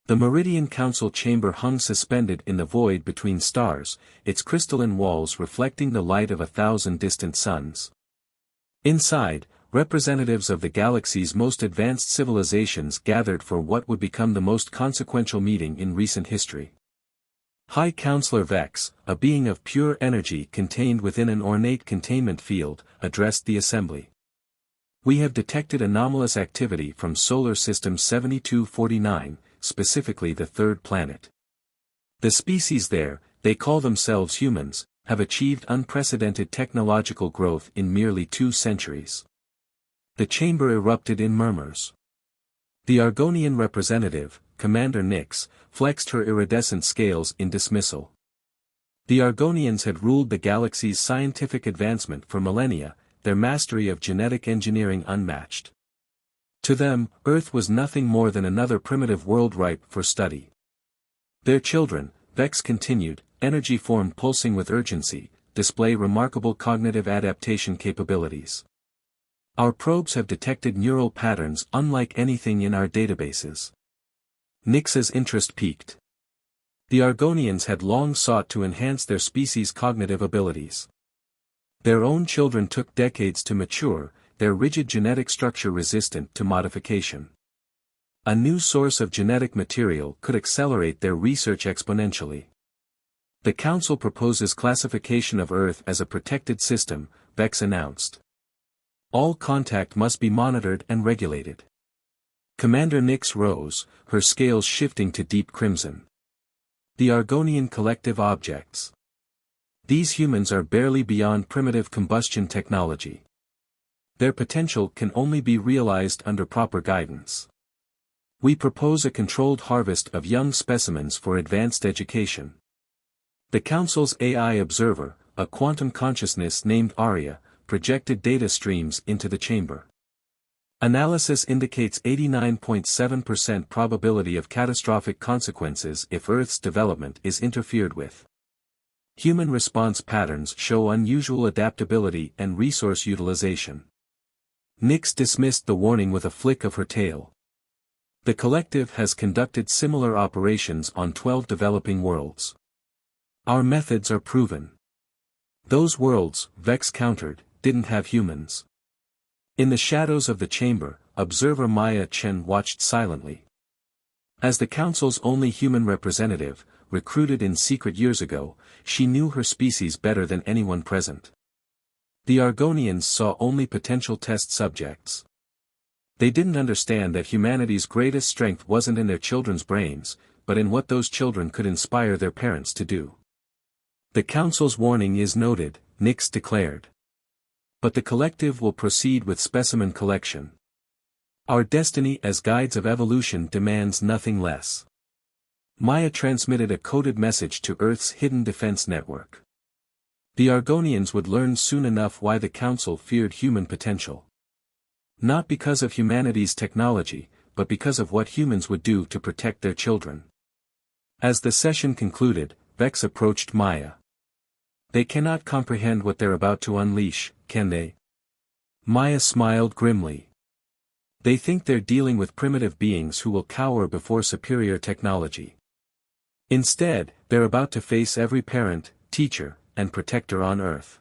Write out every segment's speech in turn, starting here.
The Meridian Council chamber hung suspended in the void between stars, its crystalline walls reflecting the light of 1,000 distant suns. Inside, representatives of the galaxy's most advanced civilizations gathered for what would become the most consequential meeting in recent history. High Counselor Vex, a being of pure energy contained within an ornate containment field, addressed the assembly. We have detected anomalous activity from Solar System 7249, specifically the third planet. The species there, they call themselves humans, have achieved unprecedented technological growth in merely 2 centuries. The chamber erupted in murmurs. The Argonian representative, Commander Nyx, flexed her iridescent scales in dismissal. The Argonians had ruled the galaxy's scientific advancement for millennia, their mastery of genetic engineering unmatched. To them, Earth was nothing more than another primitive world ripe for study. Their children, Vex continued, energy form pulsing with urgency, display remarkable cognitive adaptation capabilities. Our probes have detected neural patterns unlike anything in our databases. Nyx's interest piqued. The Argonians had long sought to enhance their species' cognitive abilities. Their own children took decades to mature, their rigid genetic structure resistant to modification. A new source of genetic material could accelerate their research exponentially. The Council proposes classification of Earth as a protected system, Vex announced. All contact must be monitored and regulated. Commander Nyx rose, her scales shifting to deep crimson. The Argonian collective objects. These humans are barely beyond primitive combustion technology. Their potential can only be realized under proper guidance. We propose a controlled harvest of young specimens for advanced education. The Council's AI observer, a quantum consciousness named Aria, projected data streams into the chamber. Analysis indicates 89.7% probability of catastrophic consequences if Earth's development is interfered with. Human response patterns show unusual adaptability and resource utilization. Nyx dismissed the warning with a flick of her tail. The collective has conducted similar operations on 12 developing worlds. Our methods are proven. Those worlds, Vex countered, didn't have humans. In the shadows of the chamber, observer Maya Chen watched silently. As the Council's only human representative, recruited in secret years ago, she knew her species better than anyone present. The Argonians saw only potential test subjects. They didn't understand that humanity's greatest strength wasn't in their children's brains, but in what those children could inspire their parents to do. The Council's warning is noted, Nyx declared. But the collective will proceed with specimen collection. Our destiny as guides of evolution demands nothing less. Maya transmitted a coded message to Earth's hidden defense network. The Argonians would learn soon enough why the Council feared human potential. Not because of humanity's technology, but because of what humans would do to protect their children. As the session concluded, Vex approached Maya. They cannot comprehend what they're about to unleash, can they? Maya smiled grimly. They think they're dealing with primitive beings who will cower before superior technology. Instead, they're about to face every parent, teacher, and protector on Earth.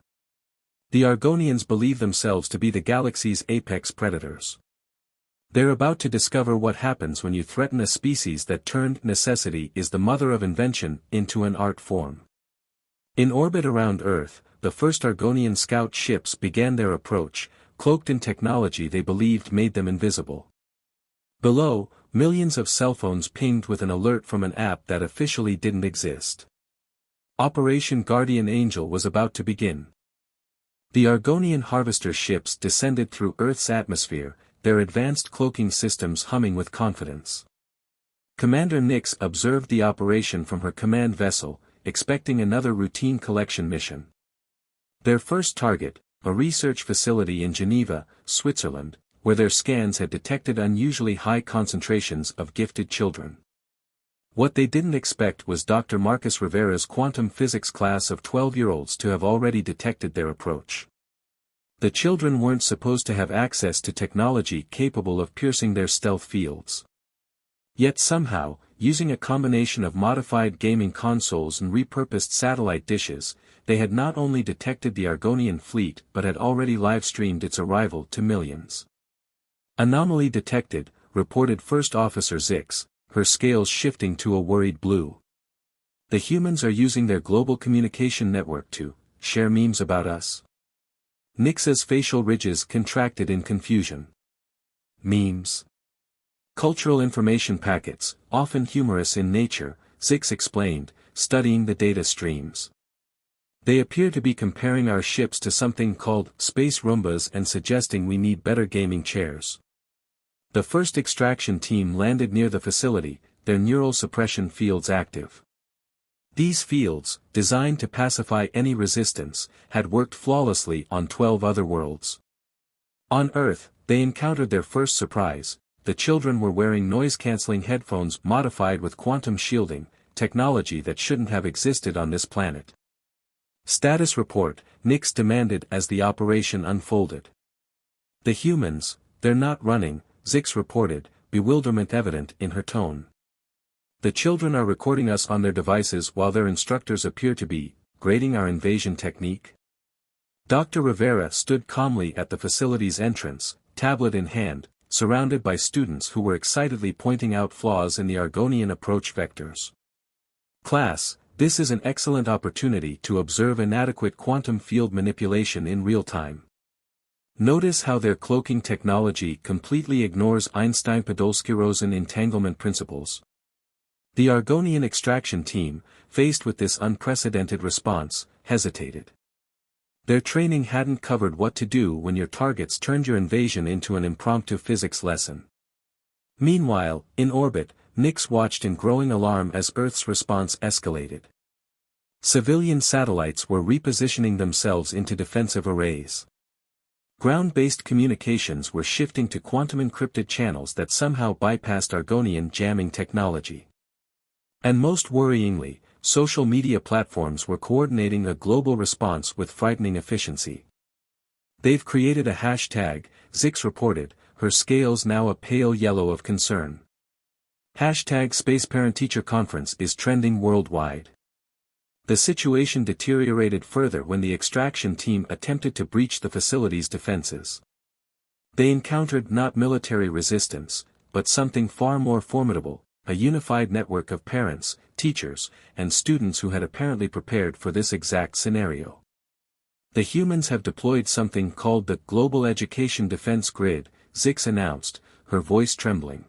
The Argonians believe themselves to be the galaxy's apex predators. They're about to discover what happens when you threaten a species that turned necessity is the mother of invention into an art form. In orbit around Earth, the first Argonian scout ships began their approach, cloaked in technology they believed made them invisible. Below, millions of cell phones pinged with an alert from an app that officially didn't exist. Operation Guardian Angel was about to begin. The Argonian harvester ships descended through Earth's atmosphere, their advanced cloaking systems humming with confidence. Commander Nyx observed the operation from her command vessel, expecting another routine collection mission. Their first target, a research facility in Geneva, Switzerland, where their scans had detected unusually high concentrations of gifted children. What they didn't expect was Dr. Marcus Rivera's quantum physics class of 12-year-olds to have already detected their approach. The children weren't supposed to have access to technology capable of piercing their stealth fields. Yet somehow, using a combination of modified gaming consoles and repurposed satellite dishes, they had not only detected the Argonian fleet but had already live-streamed its arrival to millions. Anomaly detected, reported First Officer Zix, her scales shifting to a worried blue. The humans are using their global communication network to share memes about us. Nix's facial ridges contracted in confusion. Memes. Cultural information packets, often humorous in nature, Zix explained, studying the data streams. They appear to be comparing our ships to something called space Roombas and suggesting we need better gaming chairs. The first extraction team landed near the facility, their neural suppression fields active. These fields, designed to pacify any resistance, had worked flawlessly on 12 other worlds. On Earth, they encountered their first surprise. The children were wearing noise-canceling headphones modified with quantum shielding, technology that shouldn't have existed on this planet. Status report, Nix demanded as the operation unfolded. The humans, they're not running, Zix reported, bewilderment evident in her tone. The children are recording us on their devices while their instructors appear to be grading our invasion technique. Dr. Rivera stood calmly at the facility's entrance, tablet in hand, surrounded by students who were excitedly pointing out flaws in the Argonian approach vectors. Class, this is an excellent opportunity to observe inadequate quantum field manipulation in real time. Notice how their cloaking technology completely ignores Einstein-Podolsky-Rosen entanglement principles. The Argonian extraction team, faced with this unprecedented response, hesitated. Their training hadn't covered what to do when your targets turned your invasion into an impromptu physics lesson. Meanwhile, in orbit, Nix watched in growing alarm as Earth's response escalated. Civilian satellites were repositioning themselves into defensive arrays. Ground-based communications were shifting to quantum-encrypted channels that somehow bypassed Argonian jamming technology. And most worryingly, social media platforms were coordinating a global response with frightening efficiency. They've created a hashtag, Zix reported, her scales now a pale yellow of concern. Hashtag SpaceParentTeacher Conference is trending worldwide. The situation deteriorated further when the extraction team attempted to breach the facility's defenses. They encountered not military resistance, but something far more formidable, a unified network of parents, teachers, and students who had apparently prepared for this exact scenario. The humans have deployed something called the Global Education Defense Grid, Zix announced, her voice trembling.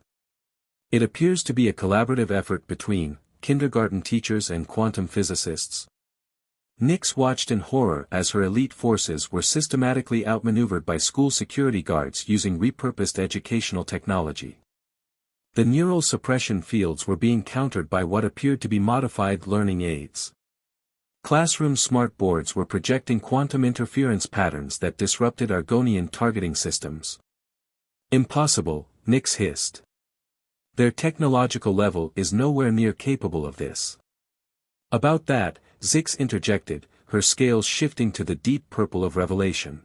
It appears to be a collaborative effort between kindergarten teachers and quantum physicists. Nix watched in horror as her elite forces were systematically outmaneuvered by school security guards using repurposed educational technology. The neural suppression fields were being countered by what appeared to be modified learning aids. Classroom smart boards were projecting quantum interference patterns that disrupted Argonian targeting systems. Impossible, Nix hissed. Their technological level is nowhere near capable of this. About that, Zix interjected, her scales shifting to the deep purple of revelation.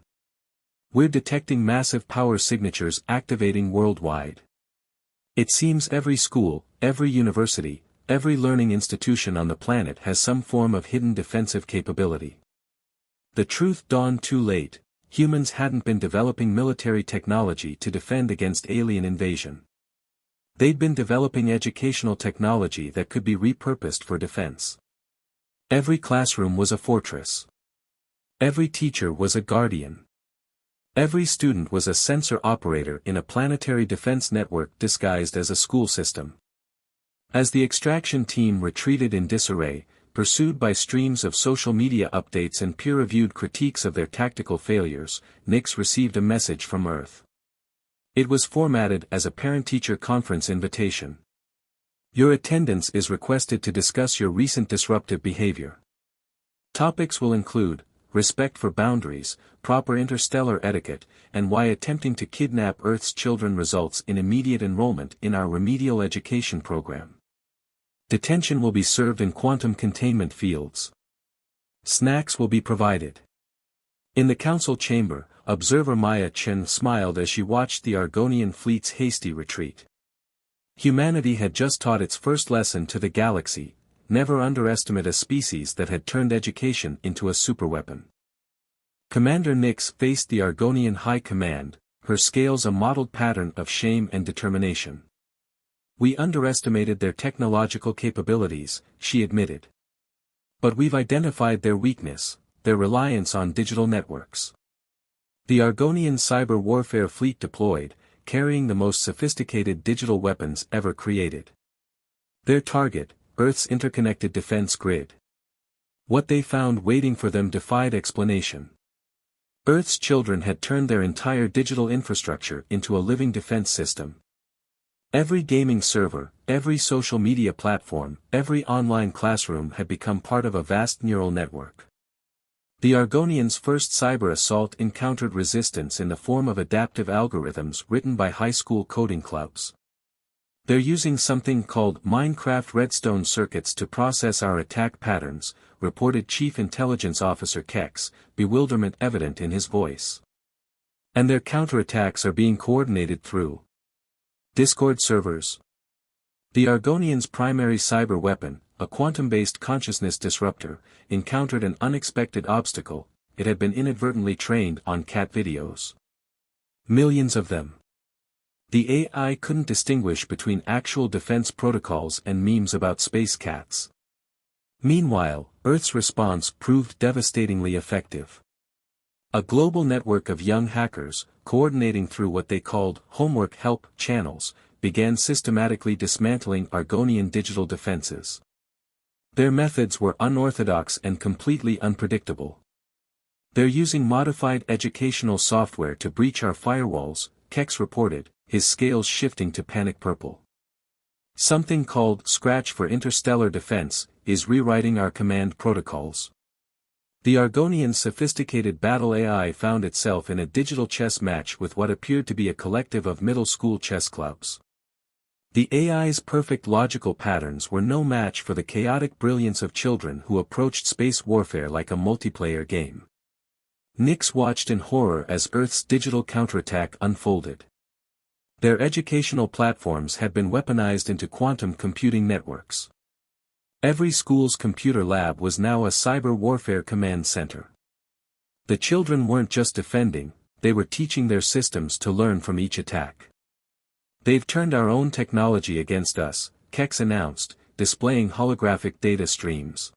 We're detecting massive power signatures activating worldwide. It seems every school, every university, every learning institution on the planet has some form of hidden defensive capability. The truth dawned too late, humans hadn't been developing military technology to defend against alien invasion. They'd been developing educational technology that could be repurposed for defense. Every classroom was a fortress. Every teacher was a guardian. Every student was a sensor operator in a planetary defense network disguised as a school system. As the extraction team retreated in disarray, pursued by streams of social media updates and peer-reviewed critiques of their tactical failures, Nix received a message from Earth. It was formatted as a parent-teacher conference invitation. Your attendance is requested to discuss your recent disruptive behavior. Topics will include respect for boundaries, proper interstellar etiquette, and why attempting to kidnap Earth's children results in immediate enrollment in our remedial education program. Detention will be served in quantum containment fields. Snacks will be provided. In the council chamber, observer Maya Chen smiled as she watched the Argonian fleet's hasty retreat. Humanity had just taught its first lesson to the galaxy: never underestimate a species that had turned education into a superweapon. Commander Nyx faced the Argonian High Command, her scales a mottled pattern of shame and determination. "We underestimated their technological capabilities," she admitted. "But we've identified their weakness, their reliance on digital networks." The Argonian cyber warfare fleet deployed, carrying the most sophisticated digital weapons ever created. Their target, Earth's interconnected defense grid. What they found waiting for them defied explanation. Earth's children had turned their entire digital infrastructure into a living defense system. Every gaming server, every social media platform, every online classroom had become part of a vast neural network. The Argonians' first cyber assault encountered resistance in the form of adaptive algorithms written by high school coding clubs. "They're using something called Minecraft redstone circuits to process our attack patterns," reported Chief Intelligence Officer Kex, bewilderment evident in his voice. "And their counterattacks are being coordinated through Discord servers." The Argonians' primary cyber weapon, a quantum-based consciousness disruptor, encountered an unexpected obstacle: it had been inadvertently trained on cat videos. Millions of them. The AI couldn't distinguish between actual defense protocols and memes about space cats. Meanwhile, Earth's response proved devastatingly effective. A global network of young hackers, coordinating through what they called homework help channels, began systematically dismantling Argonian digital defenses. Their methods were unorthodox and completely unpredictable. "They're using modified educational software to breach our firewalls," Kex reported, his scales shifting to panic purple. "Something called Scratch for Interstellar Defense is rewriting our command protocols." The Argonian sophisticated battle AI found itself in a digital chess match with what appeared to be a collective of middle school chess clubs. The AI's perfect logical patterns were no match for the chaotic brilliance of children who approached space warfare like a multiplayer game. Nyx watched in horror as Earth's digital counterattack unfolded. Their educational platforms had been weaponized into quantum computing networks. Every school's computer lab was now a cyber warfare command center. The children weren't just defending, they were teaching their systems to learn from each attack. "They've turned our own technology against us," Kex announced, displaying holographic data streams.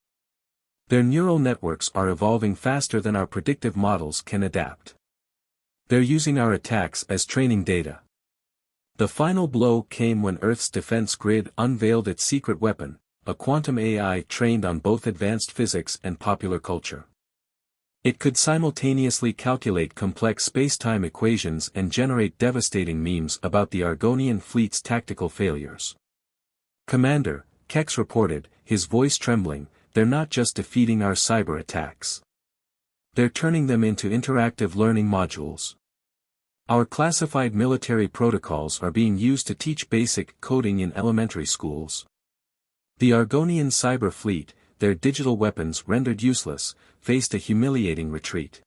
"Their neural networks are evolving faster than our predictive models can adapt. They're using our attacks as training data." The final blow came when Earth's defense grid unveiled its secret weapon, a quantum AI trained on both advanced physics and popular culture. It could simultaneously calculate complex space-time equations and generate devastating memes about the Argonian fleet's tactical failures. "Commander," Kex reported, his voice trembling, "they're not just defeating our cyber attacks. They're turning them into interactive learning modules. Our classified military protocols are being used to teach basic coding in elementary schools." The Argonian cyber fleet, their digital weapons rendered useless, faced a humiliating retreat.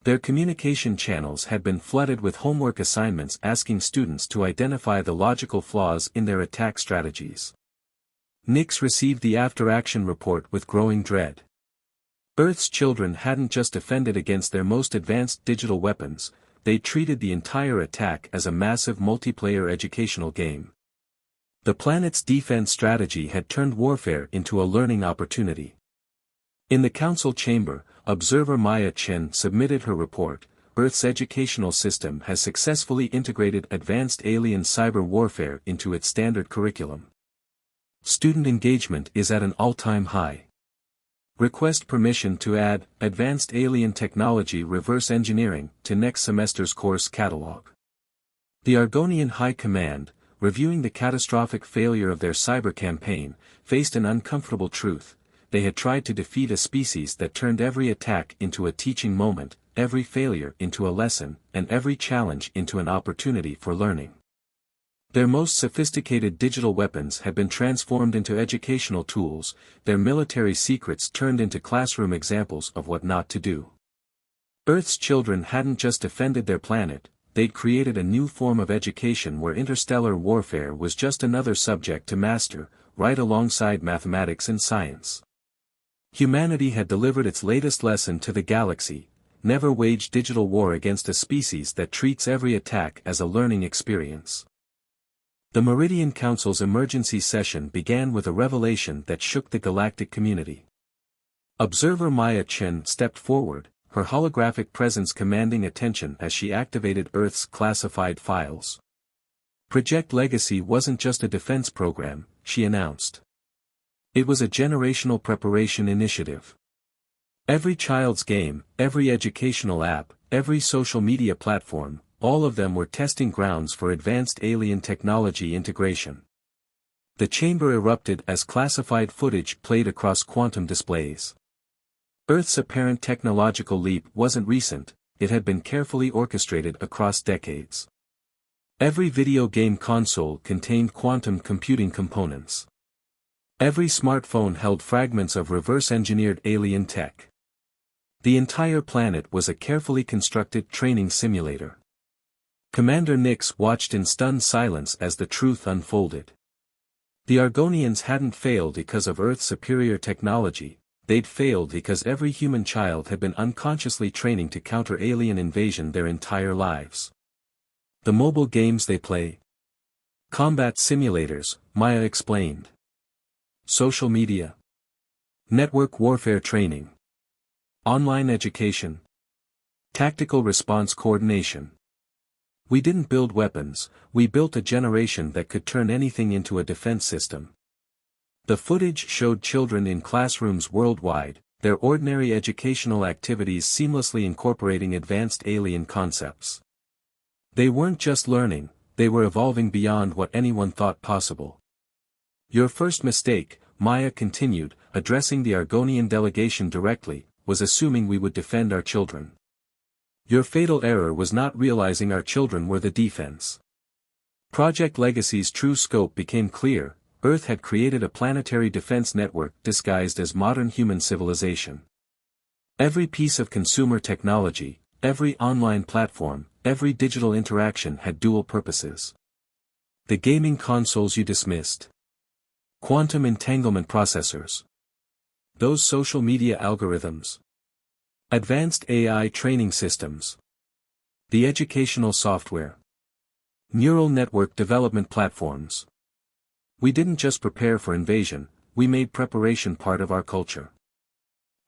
Their communication channels had been flooded with homework assignments asking students to identify the logical flaws in their attack strategies. Nyx received the after-action report with growing dread. Earth's children hadn't just defended against their most advanced digital weapons, they treated the entire attack as a massive multiplayer educational game. The planet's defense strategy had turned warfare into a learning opportunity. In the council chamber, observer Maya Chen submitted her report: "Earth's educational system has successfully integrated advanced alien cyber warfare into its standard curriculum. Student engagement is at an all-time high. Request permission to add Advanced Alien Technology Reverse Engineering to next semester's course catalog." The Argonian High Command, reviewing the catastrophic failure of their cyber campaign, faced an uncomfortable truth: they had tried to defeat a species that turned every attack into a teaching moment, every failure into a lesson, and every challenge into an opportunity for learning. Their most sophisticated digital weapons had been transformed into educational tools, their military secrets turned into classroom examples of what not to do. Earth's children hadn't just defended their planet, they'd created a new form of education where interstellar warfare was just another subject to master, right alongside mathematics and science. Humanity had delivered its latest lesson to the galaxy: never wage digital war against a species that treats every attack as a learning experience. The Meridian Council's emergency session began with a revelation that shook the galactic community. Observer Maya Chen stepped forward, her holographic presence commanding attention as she activated Earth's classified files. Project Legacy wasn't just a defense program, she announced. It was a generational preparation initiative. Every child's game, every educational app, every social media platform, all of them were testing grounds for advanced alien technology integration. The chamber erupted as classified footage played across quantum displays. Earth's apparent technological leap wasn't recent, it had been carefully orchestrated across decades. Every video game console contained quantum computing components. Every smartphone held fragments of reverse-engineered alien tech. The entire planet was a carefully constructed training simulator. Commander Nix watched in stunned silence as the truth unfolded. The Argonians hadn't failed because of Earth's superior technology, they'd failed because every human child had been unconsciously training to counter alien invasion their entire lives. The mobile games they play? Combat simulators, Maya explained. Social media. Network warfare training. Online education. Tactical response coordination. We didn't build weapons, we built a generation that could turn anything into a defense system. The footage showed children in classrooms worldwide, their ordinary educational activities seamlessly incorporating advanced alien concepts. They weren't just learning, they were evolving beyond what anyone thought possible. Your first mistake, Maya continued, addressing the Argonian delegation directly, was assuming we would defend our children. Your fatal error was not realizing our children were the defense. Project Legacy's true scope became clear: Earth had created a planetary defense network disguised as modern human civilization. Every piece of consumer technology, every online platform, every digital interaction had dual purposes. The gaming consoles you dismissed. Quantum entanglement processors. Those social media algorithms. Advanced AI training systems. The educational software. Neural network development platforms. We didn't just prepare for invasion, we made preparation part of our culture.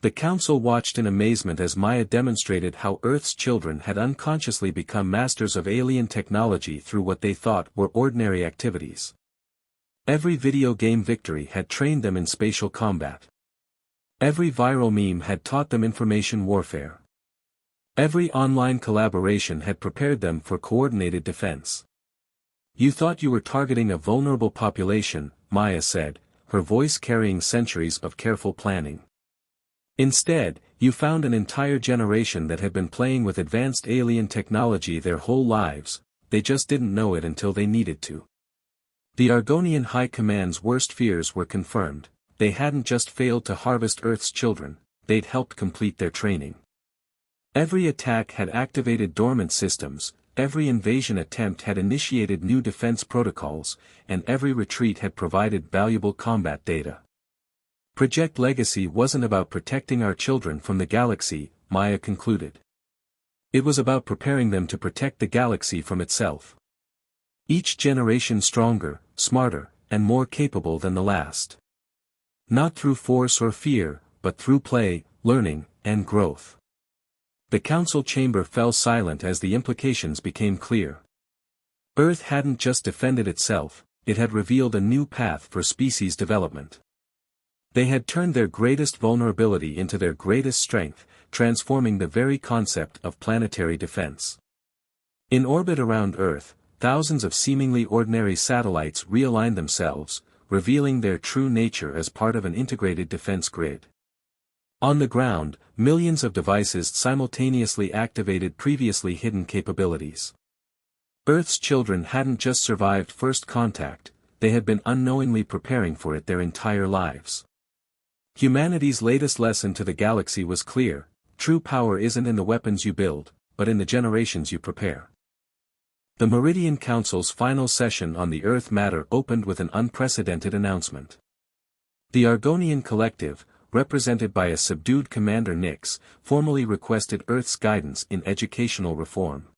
The Council watched in amazement as Maya demonstrated how Earth's children had unconsciously become masters of alien technology through what they thought were ordinary activities. Every video game victory had trained them in spatial combat. Every viral meme had taught them information warfare. Every online collaboration had prepared them for coordinated defense. You thought you were targeting a vulnerable population, Maya said, her voice carrying centuries of careful planning. Instead, you found an entire generation that had been playing with advanced alien technology their whole lives, they just didn't know it until they needed to. The Argonian High Command's worst fears were confirmed. They hadn't just failed to harvest Earth's children, they'd helped complete their training. Every attack had activated dormant systems, every invasion attempt had initiated new defense protocols, and every retreat had provided valuable combat data. Project Legacy wasn't about protecting our children from the galaxy, Maya concluded. It was about preparing them to protect the galaxy from itself. Each generation stronger, smarter, and more capable than the last. Not through force or fear, but through play, learning, and growth. The council chamber fell silent as the implications became clear. Earth hadn't just defended itself, it had revealed a new path for species development. They had turned their greatest vulnerability into their greatest strength, transforming the very concept of planetary defense. In orbit around Earth, thousands of seemingly ordinary satellites realigned themselves, revealing their true nature as part of an integrated defense grid. On the ground, millions of devices simultaneously activated previously hidden capabilities. Earth's children hadn't just survived first contact, they had been unknowingly preparing for it their entire lives. Humanity's latest lesson to the galaxy was clear: true power isn't in the weapons you build, but in the generations you prepare. The Meridian Council's final session on the Earth matter opened with an unprecedented announcement. The Argonian Collective, represented by a subdued Commander Nyx, formally requested Earth's guidance in educational reform.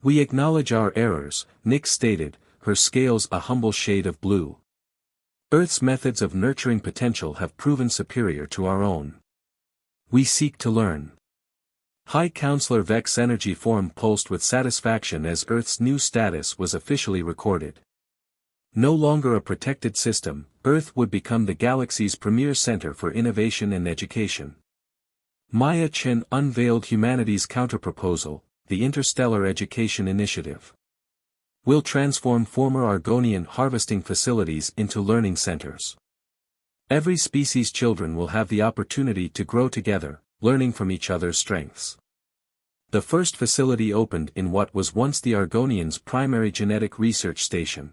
"We acknowledge our errors," Nyx stated, her scales a humble shade of blue. "Earth's methods of nurturing potential have proven superior to our own. We seek to learn." High Counselor Vex Energy Form pulsed with satisfaction as Earth's new status was officially recorded. No longer a protected system, Earth would become the galaxy's premier center for innovation and education. Maya Chen unveiled humanity's counterproposal, the Interstellar Education Initiative. "Will transform former Argonian harvesting facilities into learning centers. Every species' children will have the opportunity to grow together, learning from each other's strengths." The first facility opened in what was once the Argonians' primary genetic research station.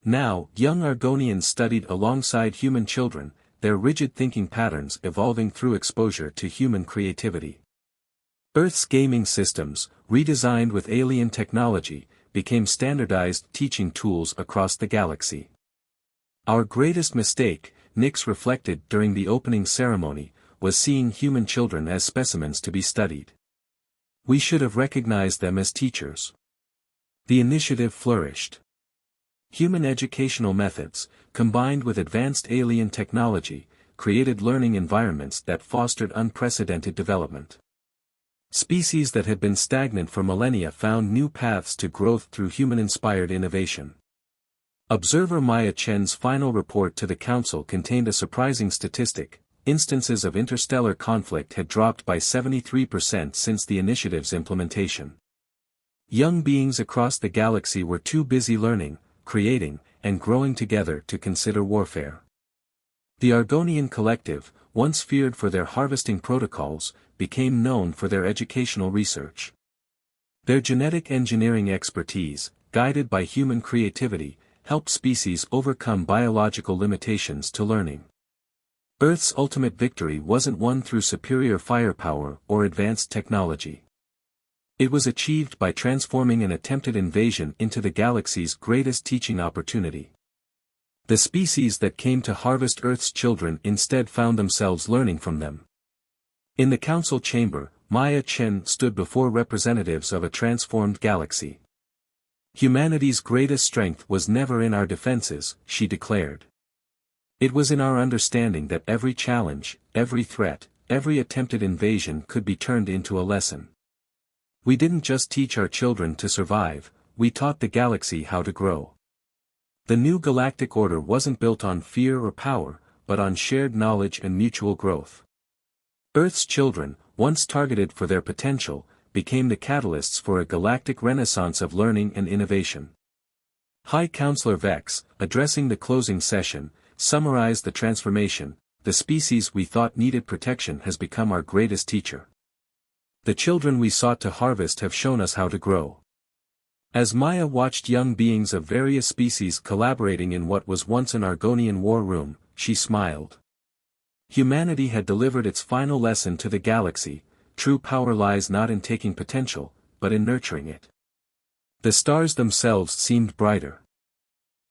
Now, young Argonians studied alongside human children, their rigid thinking patterns evolving through exposure to human creativity. Earth's gaming systems, redesigned with alien technology, became standardized teaching tools across the galaxy. "Our greatest mistake," Nyx reflected during the opening ceremony, "was seeing human children as specimens to be studied. We should have recognized them as teachers." The initiative flourished. Human educational methods, combined with advanced alien technology, created learning environments that fostered unprecedented development. Species that had been stagnant for millennia found new paths to growth through human-inspired innovation. Observer Maya Chen's final report to the Council contained a surprising statistic: instances of interstellar conflict had dropped by 73% since the initiative's implementation. Young beings across the galaxy were too busy learning, creating, and growing together to consider warfare. The Argonian Collective, once feared for their harvesting protocols, became known for their educational research. Their genetic engineering expertise, guided by human creativity, helped species overcome biological limitations to learning. Earth's ultimate victory wasn't won through superior firepower or advanced technology. It was achieved by transforming an attempted invasion into the galaxy's greatest teaching opportunity. The species that came to harvest Earth's children instead found themselves learning from them. In the council chamber, Maya Chen stood before representatives of a transformed galaxy. "Humanity's greatest strength was never in our defenses," she declared. "It was in our understanding that every challenge, every threat, every attempted invasion could be turned into a lesson. We didn't just teach our children to survive, we taught the galaxy how to grow." The new galactic order wasn't built on fear or power, but on shared knowledge and mutual growth. Earth's children, once targeted for their potential, became the catalysts for a galactic renaissance of learning and innovation. High Counselor Vex, addressing the closing session, summarized the transformation: "The species we thought needed protection has become our greatest teacher. The children we sought to harvest have shown us how to grow." As Maya watched young beings of various species collaborating in what was once an Argonian war room, she smiled. Humanity had delivered its final lesson to the galaxy: true power lies not in taking potential, but in nurturing it. The stars themselves seemed brighter.